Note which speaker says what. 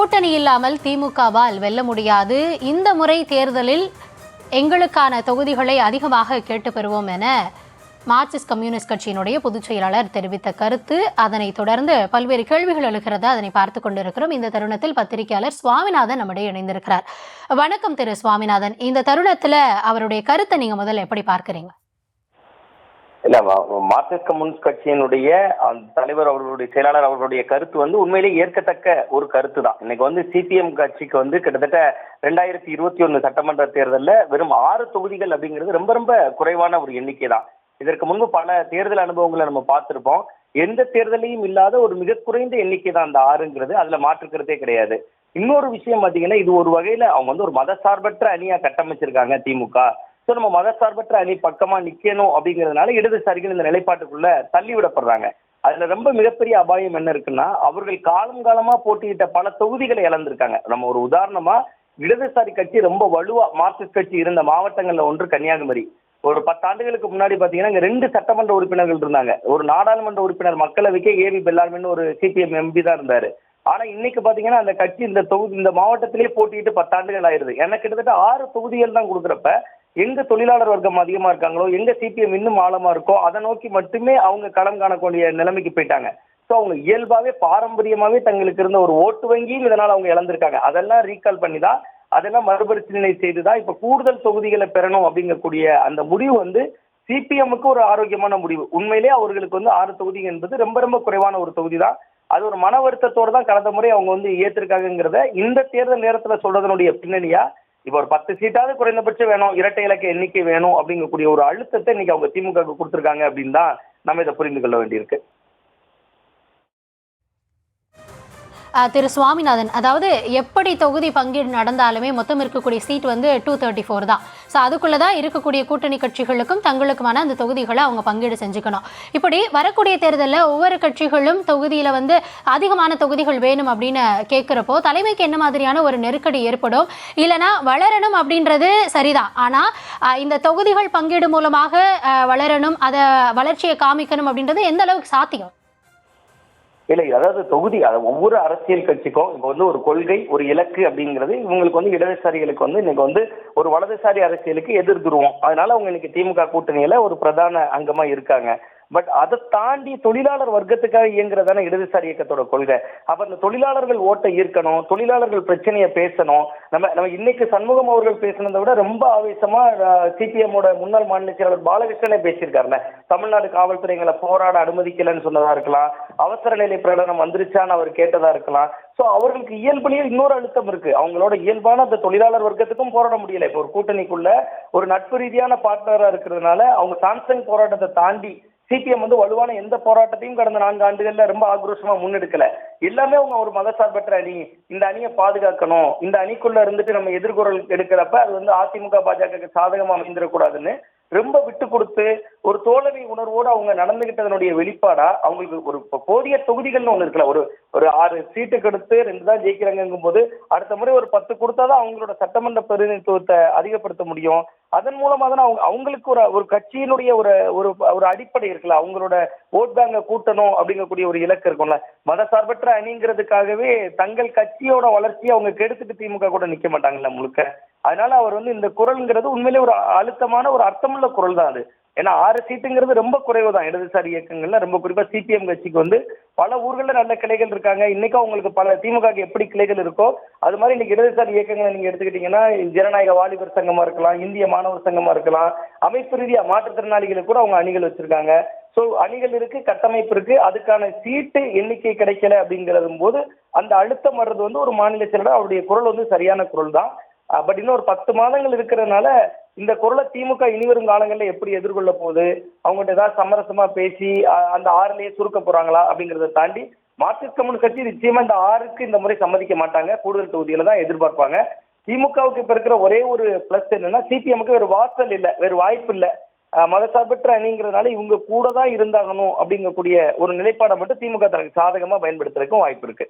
Speaker 1: கூட்டணி இல்லாமல் திமுகவால் வெல்ல முடியாது. இந்த முறை தேர்தலில் எங்களுக்கான தொகுதிகளை அதிகமாக கேட்டு பெறுவோம் என மார்க்சிஸ்ட் கம்யூனிஸ்ட் கட்சியினுடைய பொதுச் செயலாளர் தெரிவித்த கருத்து. அதனைத் தொடர்ந்து பல்வேறு கேள்விகள் எழுகிறது. அதனை பார்த்துக் கொண்டிருக்கிறோம். இந்த தருணத்தில் பத்திரிகையாளர் சுவாமிநாதன் நம்முடைய இணைந்திருக்கிறார். வணக்கம் திரு சுவாமிநாதன். இந்த தருணத்துல அவருடைய கருத்தை நீங்க முதல்ல எப்படி பார்க்கிறீங்க?
Speaker 2: இல்ல, மார்க்சிஸ்ட் கம்யூனிஸ்ட் கட்சியினுடைய தலைவர் அவர்களுடைய செயலாளர் அவர்களுடைய கருத்து உண்மையிலேயே ஏற்கத்தக்க ஒரு கருத்து தான். இன்னைக்கு சிபிஎம் கட்சிக்கு கிட்டத்தட்ட 2021 சட்டமன்ற தேர்தலில் வெறும் 6 தொகுதிகள் அப்படிங்கிறது ரொம்ப ரொம்ப குறைவான ஒரு எண்ணிக்கை தான். இதற்கு முன்பு பல தேர்தல் அனுபவங்களை நம்ம பார்த்திருப்போம். எந்த தேர்தலையும் இல்லாத ஒரு மிக குறைந்த எண்ணிக்கை தான் அந்த 6ங்கிறது. அதுல மாற்றுக்கிறதே கிடையாது. இன்னொரு விஷயம் பாத்தீங்கன்னா, இது ஒரு வகையில அவங்க ஒரு மதசார்பற்ற அணியா கட்டமைச்சிருக்காங்க திமுக. ஸோ நம்ம மதசார்பற்ற அணி பக்கமா நிக்கணும் அப்படிங்கிறதுனால இடதுசாரிகள் இந்த நிலைப்பாட்டுக்குள்ள தள்ளி விடப்படுறாங்க. அதுல ரொம்ப மிகப்பெரிய அபாயம் என்ன இருக்குன்னா, அவர்கள் காலமா போட்டியிட்ட பல தொகுதிகளை இழந்திருக்காங்க. நம்ம ஒரு உதாரணமா, இடதுசாரி கட்சி ரொம்ப வலுவா மார்க்சிஸ்ட் கட்சி இருந்த மாவட்டங்கள்ல ஒன்று கன்னியாகுமரி. ஒரு 10 ஆண்டுகளுக்கு முன்னாடி பாத்தீங்கன்னா இங்க 2 சட்டமன்ற உறுப்பினர்கள் இருந்தாங்க. ஒரு நாடாளுமன்ற உறுப்பினர் மக்களவைக்கே ஏவி பெல்லார்மின்னு ஒரு சிபிஎம் எம்பி தான் இருந்தாரு. ஆனா இன்னைக்கு பாத்தீங்கன்னா அந்த கட்சி இந்த மாவட்டத்திலேயே போட்டிட்டு 10 ஆண்டுகள் ஆயிருது. ஏன்னா கிட்டத்தட்ட 6 தொகுதிகள் தான் கொடுக்குறப்ப எங்க தொழிலாளர் வர்க்கம் அதிகமா இருக்காங்களோ, எங்க சிபிஎம் இன்னும் ஆழமா இருக்கோ, அதை நோக்கி மட்டுமே அவங்க களம் காணக்கூடிய நிலைமைக்கு போயிட்டாங்க. ஸோ அவங்க இயல்பாவே பாரம்பரியமாவே தங்களுக்கு இருந்த ஒரு ஓட்டு வங்கியும் இதனால அவங்க இழந்திருக்காங்க. அதெல்லாம் ரீகால் பண்ணி தான், அதெல்லாம் மறுபரிசீலனை செய்துதான் இப்ப கூடுதல் தொகுதிகளை பெறணும் அப்படிங்கக்கூடிய அந்த முடிவு சிபிஎம்முக்கு ஒரு ஆரோக்கியமான முடிவு. உண்மையிலேயே அவர்களுக்கு 6 தொகுதி என்பது ரொம்ப ரொம்ப குறைவான ஒரு தொகுதி தான். அது ஒரு மன வருத்தத்தோடு தான் கடந்த முறை அவங்க ஏற்றிருக்காங்கிறத இந்த தேர்தல் நேரத்துல சொல்றதனுடைய பின்னணியா, இப்ப ஒரு 10 சீட்டாவது குறைந்தபட்சம் வேணும், இரட்டை இலக்க எண்ணிக்கை வேணும் அப்படிங்கக்கூடிய ஒரு அழுத்தத்தை இன்னைக்கு அவங்க திமுக கொடுத்திருக்காங்க அப்படின்னு தான் நம்ம இதை புரிந்து கொள்ள வேண்டியிருக்கு.
Speaker 1: திரு சுவாமிநாதன், அதாவது எப்படி தொகுதி பங்கீடு நடந்தாலுமே மொத்தம் இருக்கக்கூடிய சீட் 234 தான். ஸோ அதுக்குள்ளதான் இருக்கக்கூடிய கூட்டணி கட்சிகளுக்கும் தங்களுக்குமான அந்த தொகுதிகளை அவங்க பங்கீடு செஞ்சுக்கணும். இப்படி வரக்கூடிய தேர்தலில் ஒவ்வொரு கட்சிகளும் தொகுதியில அதிகமான தொகுதிகள் வேணும் அப்படின்னு கேட்கிறப்போ தலைமைக்கு என்ன மாதிரியான ஒரு நெருக்கடி ஏற்படும்? இல்லைன்னா வளரணும் அப்படின்றது சரிதான், ஆனா இந்த தொகுதிகள் பங்கீடு மூலமாக வளரணும், அதை வளர்ச்சியை காமிக்கணும் அப்படின்றது எந்த அளவுக்கு சாத்தியம்?
Speaker 2: இல்லை, அதாவது தொகுதி ஒவ்வொரு அரசியல் கட்சிக்கும் இப்போ ஒரு கொள்கை, ஒரு இலக்கு அப்படிங்கிறது இவங்களுக்கு இடதுசாரிகளுக்கு இன்னைக்கு ஒரு வலதுசாரி அரசியலுக்கு எதிர் துருவம். அதனால அவங்க இன்னைக்கு திமுக கூட்டணியில ஒரு பிரதான அங்கமா இருக்காங்க. பட் அதை தாண்டி தொழிலாளர் வர்க்கத்துக்காக இயங்குறதான இடதுசாரி இயக்கத்தோட கொள்கை. அப்ப அந்த தொழிலாளர்கள் ஓட்டை ஈர்க்கணும், தொழிலாளர்கள் பிரச்சனையை பேசணும். நம்ம இன்னைக்கு சண்முகம் அவர்கள் பேசினதை விட ரொம்ப ஆவேசமா சிபிஎம்மோட முன்னாள் மாநில செயலாளர் பாலகிருஷ்ணனே பேசியிருக்காருல்ல. தமிழ்நாடு காவல்துறைகளை போராட அனுமதிக்கலன்னு சொன்னதா இருக்கலாம், அவசர நிலை பிரகடனம் வந்துருச்சான்னு அவர் கேட்டதா இருக்கலாம். சோ அவர்களுக்கு இயல்புலயே இன்னொரு அழுத்தம் இருக்கு. அவங்களோட இயல்பான அந்த தொழிலாளர் வர்க்கத்துக்கும் போராட முடியல. இப்போ ஒரு கூட்டணிக்குள்ள ஒரு நட்பு ரீதியான பார்ட்னரா இருக்கிறதுனால அவங்க சாம்சங் போராட்டத்தை தாண்டி சிபிஎம் வலுவான எந்த போராட்டத்தையும் கடந்த 4 ஆண்டுகள்ல ரொம்ப ஆக்ரோஷமா முன்னெடுக்கல. எல்லாமே அவங்க ஒரு மதசார்பற்ற அணி, இந்த அணியை பாதுகாக்கணும், இந்த அணிக்குள்ள இருந்துட்டு நம்ம எதிர்குரல் எடுக்கிறப்ப அது அதிமுக பாஜக சாதகமா அமைந்திடக்கூடாதுன்னு ரொம்ப விட்டு கொடுத்து ஒரு தோழமை உணர்வோடு அவங்க நடந்துகிட்டதனுடைய வெளிப்பாடா அவங்களுக்கு ஒரு போதிய தொகுதிகள்னு ஒண்ணு இருக்குல்ல. ஒரு 6 சீட்டுக்கு எடுத்து 2 தான் ஜெயிக்கிறாங்கும் போது அடுத்த முறை ஒரு 10 கொடுத்தாதான் அவங்களோட சட்டமன்ற பிரதிநிதித்துவத்தை அதிகப்படுத்த முடியும். அதன் மூலமா தானே அவங்களுக்கு ஒரு கட்சியினுடைய ஒரு அடிப்படை இருக்குல்ல. அவங்களோட ஓட் பேங்கை கூட்டணும் அப்படிங்கக்கூடிய ஒரு இலக்கு இருக்கும்ல. மதசார்பற்ற அணிங்கிறதுக்காகவே தங்கள் கட்சியோட வளர்ச்சியை அவங்க கெடுத்துட்டு திமுக கூட நிக்க மாட்டாங்கல்ல முழுக்க. அதனால அவர் இந்த குரல்ங்கிறது உண்மையிலே ஒரு அழுத்தமான ஒரு அர்த்தமுள்ள குரல் தான் அது. ஏன்னா 6 சீட்டுங்கிறது ரொம்ப குறைவு தான் இடதுசாரி இயக்கங்கள்ல. ரொம்ப குறிப்பா சிபிஎம் கட்சிக்கு பல ஊர்களில் நல்ல கிளைகள் இருக்காங்க. இன்னைக்கும் அவங்களுக்கு பல திமுக எப்படி கிளைகள் இருக்கோ அது மாதிரி இன்னைக்கு இடதுசாரி இயக்கங்களை நீங்க எடுத்துக்கிட்டீங்கன்னா, ஜனநாயக வாலிபர் சங்கமா இருக்கலாம், இந்திய மாணவர் சங்கமா இருக்கலாம், அமைப்பு ரீதியா மாற்றுத்திறனாளிகளுக்கு கூட அவங்க அணிகள் வச்சிருக்காங்க. சோ அணிகள் இருக்கு, கட்டமைப்பு இருக்கு. அதுக்கான சீட்டு எண்ணிக்கை கிடைக்கல அப்படிங்கிறது போது அந்த அழுத்தம் வர்றது ஒரு மாநில செயலர் அவருடைய குரல் சரியான குரல் தான். பட் இன்னும் ஒரு 10 மாதங்கள் இருக்கிறதுனால இந்த குரலை திமுக இனிவரும் காலங்களில் எப்படி எதிர்கொள்ள போகுது, அவங்ககிட்ட ஏதாவது சமரசமா பேசி அந்த 6லயே சுருக்க போறாங்களா அப்படிங்கிறத தாண்டி மார்க்சிஸ்ட் கம்யூனிஸ்ட் கட்சி நிச்சயமா இந்த 6க்கு இந்த முறை சம்மதிக்க மாட்டாங்க. கூடுதல் தொகுதியில தான் எதிர்பார்ப்பாங்க. திமுகவுக்கு இப்ப இருக்கிற ஒரே ஒரு பிளஸ் என்னன்னா, சிபிஎம்முக்கு வேறு வாசல் இல்லை, வேறு வாய்ப்பு இல்லை. மதசார்பற்ற அணிங்கிறதுனால இவங்க கூட தான் இருந்தாகணும் அப்படிங்கக்கூடிய ஒரு நிலைப்பாடை மட்டும் திமுக தனக்கு சாதகமா பயன்படுத்துறதுக்கும் வாய்ப்பு இருக்கு.